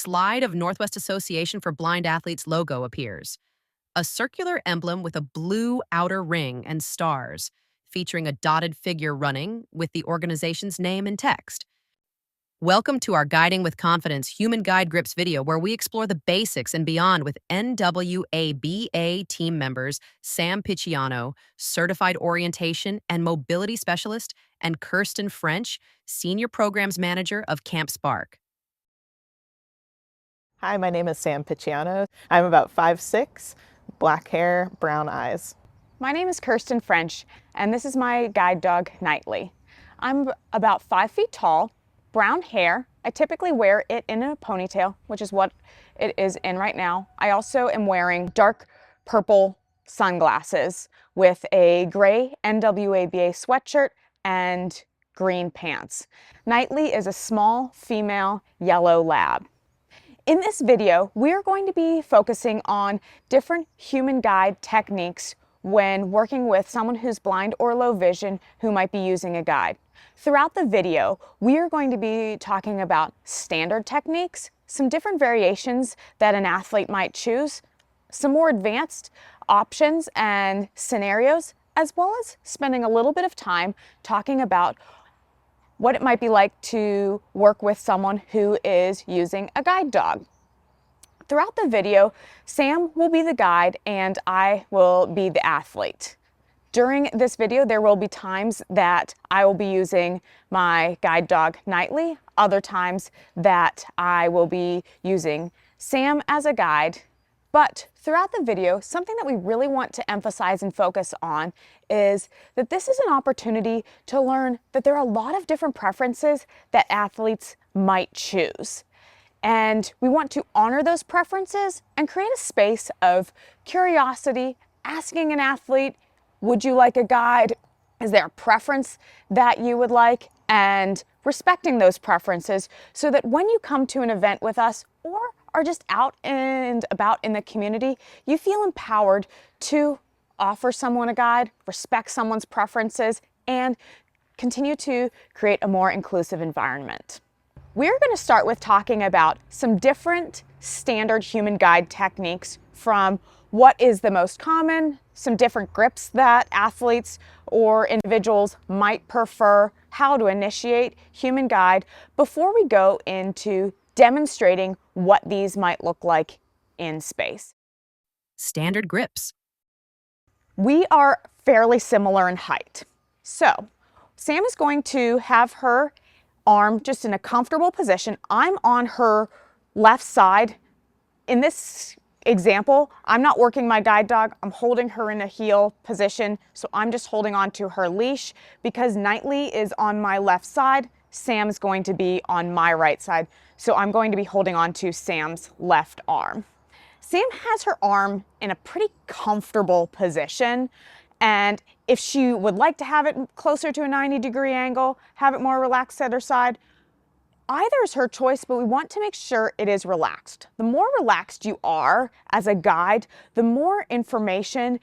slide of Northwest Association for Blind Athletes logo appears. A circular emblem with a blue outer ring and stars, featuring a dotted figure running with the organization's name and text. Welcome to our Guiding with Confidence Human Guide Grips video, where we explore the basics and beyond with NWABA team members Sam Picciano, Certified Orientation and Mobility Specialist, and Kirsten French, Senior Programs Manager of Camp Spark. Hi, my name is Sam Picciano. I'm about 5'6", black hair, brown eyes. My name is Kirsten French, and this is my guide dog, Nightly. I'm about 5 feet tall, brown hair. I typically wear it in a ponytail, which is what it is in right now. I also am wearing dark purple sunglasses with a gray NWABA sweatshirt and green pants. Nightly is a small female yellow lab. In this video, we're going to be focusing on different human guide techniques when working with someone who's blind or low vision who might be using a guide. Throughout the video, we are going to be talking about standard techniques, some different variations that an athlete might choose, some more advanced options and scenarios, as well as spending a little bit of time talking about what it might be like to work with someone who is using a guide dog. Throughout the video, Sam will be the guide and I will be the athlete. During this video, there will be times that I will be using my guide dog Nightly, other times that I will be using Sam as a guide. But throughout the video, something that we really want to emphasize and focus on is that this is an opportunity to learn that there are a lot of different preferences that athletes might choose. And we want to honor those preferences and create a space of curiosity, asking an athlete, would you like a guide? Is there a preference that you would like? And respecting those preferences so that when you come to an event with us or are just out and about in the community, you feel empowered to offer someone a guide, respect someone's preferences, and continue to create a more inclusive environment. We're going to start with talking about some different standard human guide techniques, from what is the most common, some different grips that athletes or individuals might prefer, how to initiate human guide, before we go into demonstrating what these might look like in space. Standard grips. We are fairly similar in height. So Sam is going to have her arm just in a comfortable position. I'm on her left side. In this example, I'm not working my guide dog. I'm holding her in a heel position. So I'm just holding on to her leash. Because Nightly is on my left side, Sam's going to be on my right side. So I'm going to be holding on to Sam's left arm. Sam has her arm in a pretty comfortable position. And if she would like to have it closer to a 90-degree angle, have it more relaxed at her side, either is her choice, but we want to make sure it is relaxed. The more relaxed you are as a guide, the more information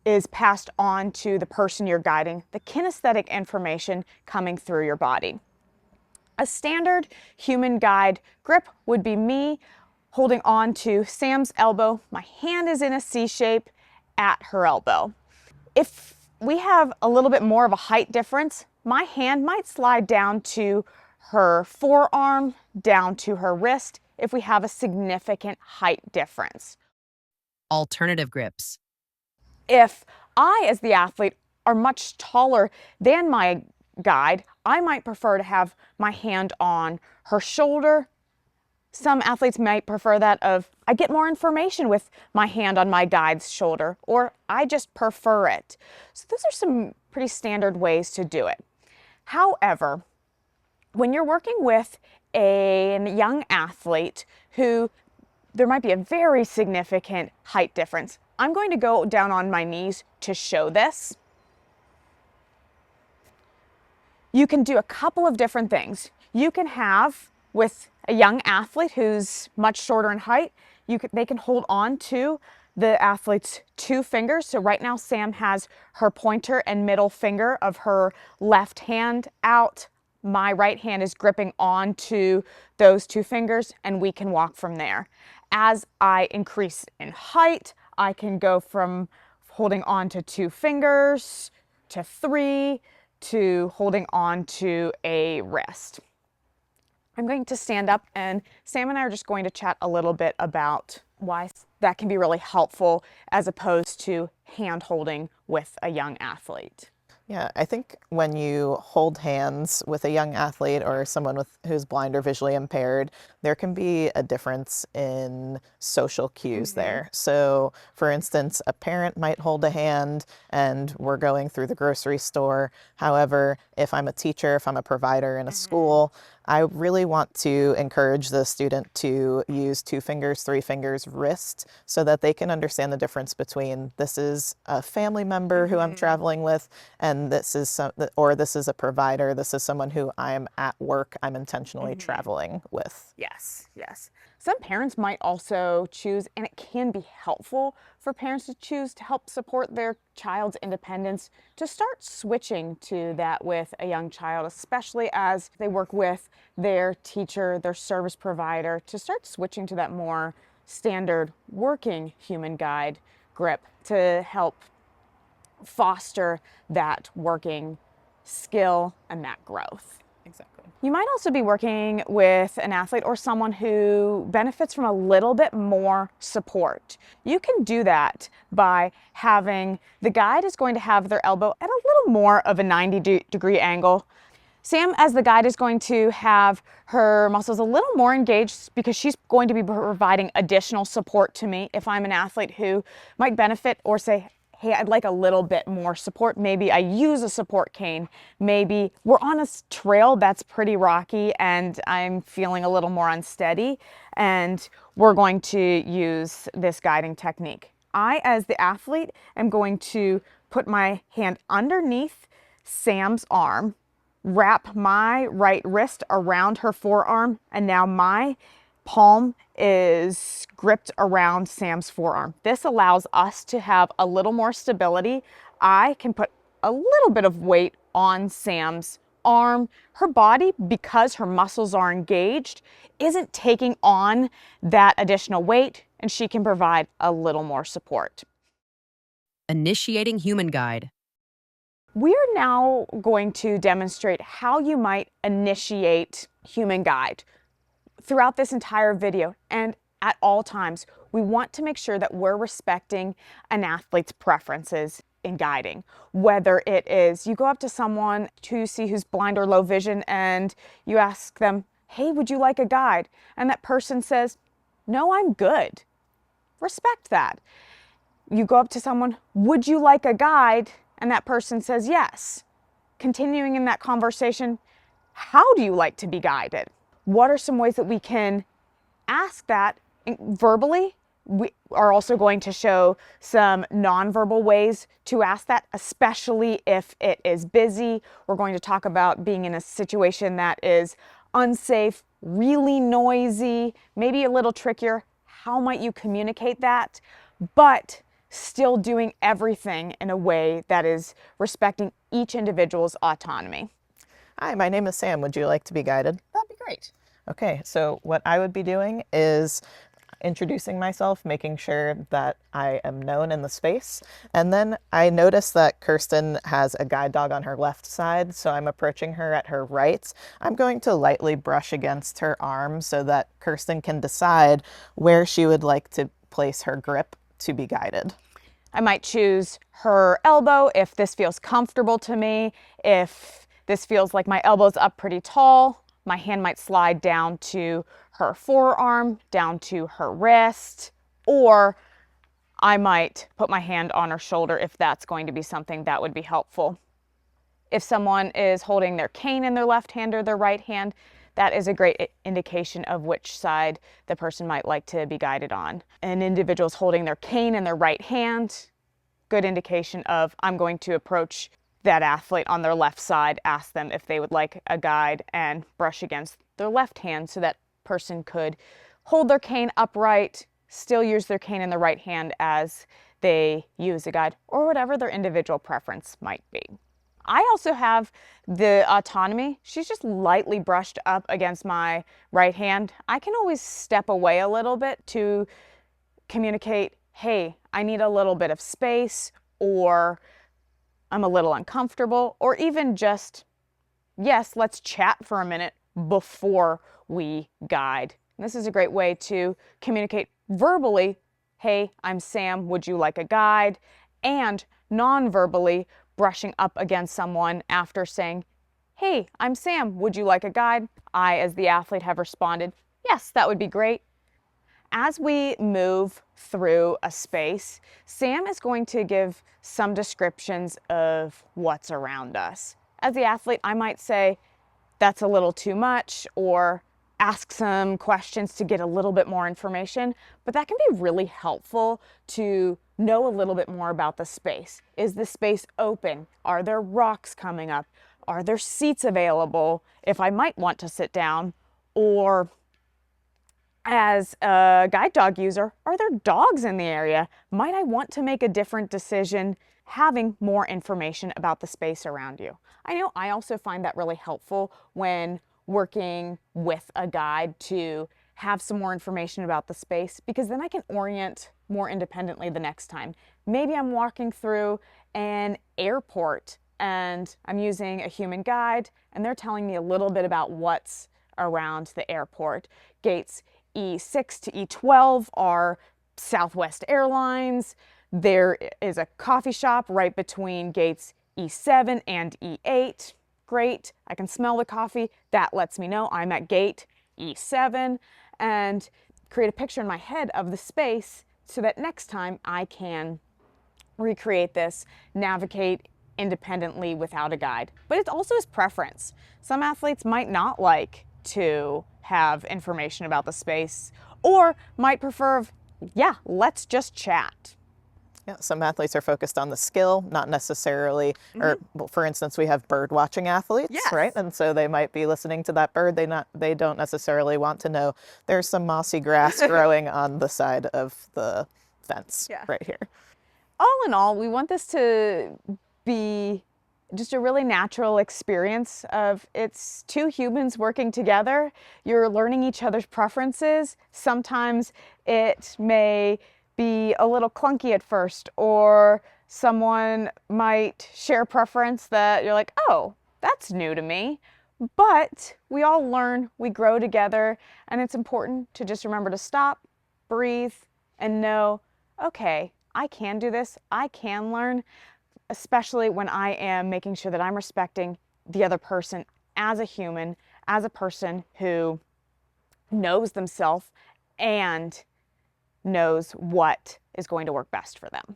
is passed on to the person you're guiding, the kinesthetic information coming through your body. A standard human guide grip would be me holding on to Sam's elbow. My hand is in a C shape at her elbow. If we have a little bit more of a height difference, my hand might slide down to her forearm, down to her wrist, if we have a significant height difference. Alternative grips. If I, as the athlete, are much taller than my guide, I might prefer to have my hand on her shoulder. Some athletes might prefer that of, I get more information with my hand on my guide's shoulder, or I just prefer it. So those are some pretty standard ways to do it. However, when you're working with a young athlete who there might be a very significant height difference, I'm going to go down on my knees to show this. You can do a couple of different things. You can have, with a young athlete who's much shorter in height, they can hold on to the athlete's 2 fingers. So right now Sam has her pointer and middle finger of her left hand out. my right hand is gripping onto those 2 fingers and we can walk from there. As I increase in height, I can go from holding on to 2 fingers to 3 to holding on to a wrist. I'm going to stand up, and Sam and I are just going to chat a little bit about why that can be really helpful as opposed to hand holding with a young athlete. Yeah, I think when you hold hands with a young athlete or someone who's blind or visually impaired, there can be a difference in social cues there. So, for instance, a parent might hold a hand and we're going through the grocery store. However, if I'm a teacher, if I'm a provider in a school, I really want to encourage the student to use 2 fingers, 3 fingers, wrist, so that they can understand the difference between this is a family member who I'm traveling with, and this is this is a provider. This is someone who I'm at work. I'm intentionally traveling with. Yes, yes. Some parents might also choose, and it can be helpful for parents to choose to help support their child's independence, to start switching to that with a young child, especially as they work with their teacher, their service provider, to start switching to that more standard working human guide grip to help foster that working skill and that growth. Exactly. You might also be working with an athlete or someone who benefits from a little bit more support. You can do that by having the guide is going to have their elbow at a little more of a 90-degree angle. Sam, as the guide, is going to have her muscles a little more engaged because she's going to be providing additional support to me. If I'm an athlete who might benefit or say, hey, I'd like a little bit more support. Maybe I use a support cane. Maybe we're on a trail that's pretty rocky and I'm feeling a little more unsteady, and we're going to use this guiding technique. I, as the athlete, am going to put my hand underneath Sam's arm, wrap my right wrist around her forearm, and now my palm is gripped around Sam's forearm. This allows us to have a little more stability. I can put a little bit of weight on Sam's arm. Her body, because her muscles are engaged, isn't taking on that additional weight, and she can provide a little more support. Initiating human guide. We are now going to demonstrate how you might initiate human guide. Throughout this entire video and at all times, we want to make sure that we're respecting an athlete's preferences in guiding. Whether it is you go up to someone who you see who's blind or low vision and you ask them, hey, would you like a guide? And that person says, no, I'm good. Respect that. You go up to someone, would you like a guide? And that person says yes. Continuing in that conversation, how do you like to be guided? What are some ways that we can ask that verbally? We are also going to show some nonverbal ways to ask that, especially if it is busy. We're going to talk about being in a situation that is unsafe, really noisy, maybe a little trickier. How might you communicate that, but still doing everything in a way that is respecting each individual's autonomy? Hi, my name is Sam. Would you like to be guided? That'd be great. Okay, so what I would be doing is introducing myself, making sure that I am known in the space. And then I notice that Kirsten has a guide dog on her left side, so I'm approaching her at her right. I'm going to lightly brush against her arm so that Kirsten can decide where she would like to place her grip to be guided. I might choose her elbow if this feels comfortable to me. If this feels like my elbow's up pretty tall, my hand might slide down to her forearm, down to her wrist, or I might put my hand on her shoulder if that's going to be something that would be helpful. If someone is holding their cane in their left hand or their right hand, that is a great indication of which side the person might like to be guided on. An individual's holding their cane in their right hand, good indication of I'm going to approach that athlete on their left side, ask them if they would like a guide, and brush against their left hand so that person could hold their cane upright, still use their cane in the right hand as they use a guide, or whatever their individual preference might be. I also have the autonomy. She's just lightly brushed up against my right hand. I can always step away a little bit to communicate, hey, I need a little bit of space, or I'm a little uncomfortable, or even just, yes, let's chat for a minute before we guide. And this is a great way to communicate verbally, hey, I'm Sam, would you like a guide? And non-verbally, brushing up against someone after saying, hey, I'm Sam, would you like a guide? I, as the athlete, have responded, yes, that would be great. As we move through a space, Sam is going to give some descriptions of what's around us. As the athlete, I might say, that's a little too much, or ask some questions to get a little bit more information, but that can be really helpful to know a little bit more about the space. Is the space open? Are there rocks coming up? Are there seats available if I might want to sit down? Or as a guide dog user, are there dogs in the area? Might I want to make a different decision having more information about the space around you? I know I also find that really helpful when working with a guide to have some more information about the space, because then I can orient more independently the next time. Maybe I'm walking through an airport and I'm using a human guide and they're telling me a little bit about what's around the airport. Gates E6 to E12 are Southwest Airlines. There is a coffee shop right between gates E7 and E8. Great, I can smell the coffee. That lets me know I'm at gate E7, and create a picture in my head of the space so that next time I can recreate this, navigate independently without a guide. But it's also his preference. Some athletes might not like to have information about the space, or might prefer, yeah, let's just chat. Yeah, some athletes are focused on the skill, not necessarily, or well, for instance, we have bird watching athletes, Yes. right? And so they might be listening to that bird. They don't necessarily want to know there's some mossy grass growing on the side of the fence right here. All in all, we want this to be just a really natural experience of it's two humans working together. You're learning each other's preferences. Sometimes it may be a little clunky at first, or someone might share a preference that you're like, oh, that's new to me. But we all learn, we grow together, and it's important to just remember to stop, breathe, and know, okay, I can do this, I can learn, especially when I am making sure that I'm respecting the other person as a human, as a person who knows themselves and knows what is going to work best for them.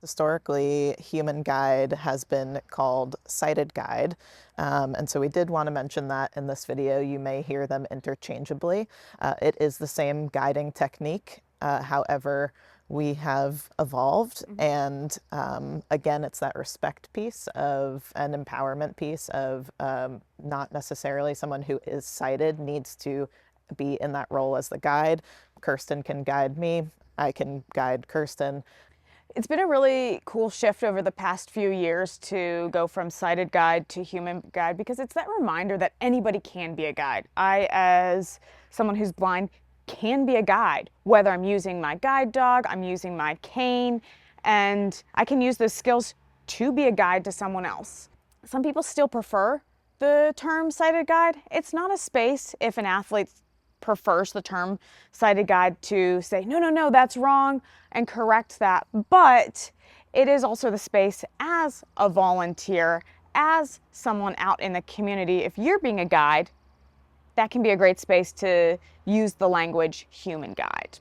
Historically, human guide has been called sighted guide. And so we did want to mention that in this video. You may hear them interchangeably. It is the same guiding technique. However, we have evolved, and again, it's that respect piece of an empowerment piece of not necessarily someone who is sighted needs to be in that role as the guide. Kirsten can guide me, I can guide Kirsten. It's been a really cool shift over the past few years to go from sighted guide to human guide, because it's that reminder that anybody can be a guide. I, as someone who's blind, can be a guide, whether I'm using my guide dog, I'm using my cane, and I can use those skills to be a guide to someone else. Some people still prefer the term sighted guide. It's not a space if an athlete prefers the term sighted guide to say, no, no, no, that's wrong, and correct that. But it is also the space as a volunteer, as someone out in the community. If you're being a guide, that can be a great space to use the language human guide.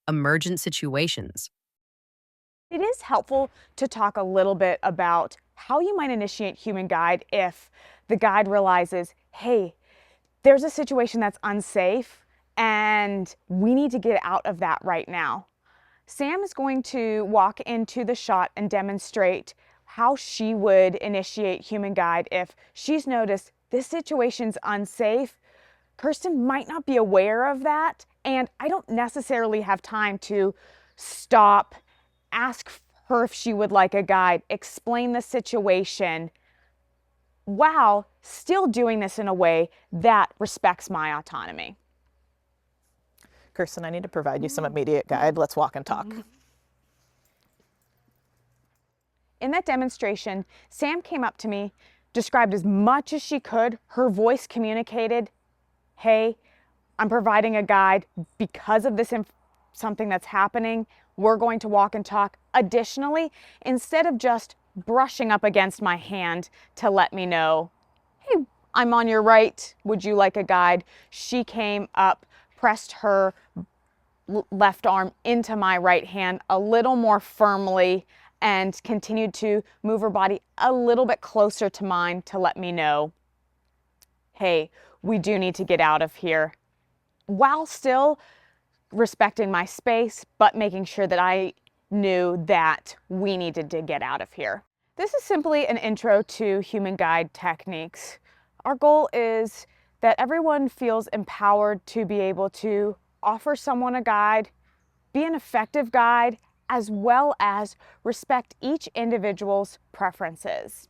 Emergent situations. It is helpful to talk a little bit about how you might initiate human guide if the guide realizes, hey, there's a situation that's unsafe and we need to get out of that right now. Sam is going to walk into the shot and demonstrate how she would initiate human guide if she's noticed this situation's unsafe. Kirsten might not be aware of that, and I don't necessarily have time to stop, ask her if she would like a guide, explain the situation, while still doing this in a way that respects my autonomy. Kirsten, I need to provide you some immediate guide. Let's walk and talk. In that demonstration, Sam came up to me, described as much as she could. Her voice communicated, hey, I'm providing a guide because of this something that's happening. We're going to walk and talk. Additionally, instead of just brushing up against my hand to let me know, hey, I'm on your right, would you like a guide? She came up, pressed her left arm into my right hand a little more firmly, and continued to move her body a little bit closer to mine to let me know, hey, we do need to get out of here, while still respecting my space, but making sure that I knew that we needed to get out of here. This is simply an intro to human guide techniques. Our goal is that everyone feels empowered to be able to offer someone a guide, be an effective guide, as well as respect each individual's preferences.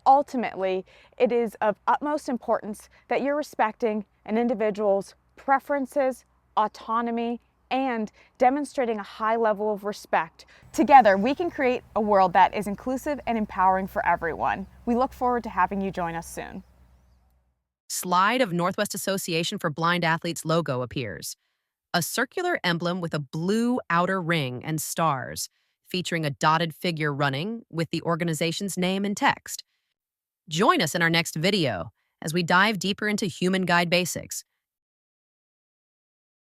Ultimately, it is of utmost importance that you're respecting an individual's preferences, autonomy, and demonstrating a high level of respect. Together, we can create a world that is inclusive and empowering for everyone. We look forward to having you join us soon. Slide of Northwest Association for Blind Athletes logo appears. A circular emblem with a blue outer ring and stars, featuring a dotted figure running with the organization's name and text. Join us in our next video as we dive deeper into human guide basics,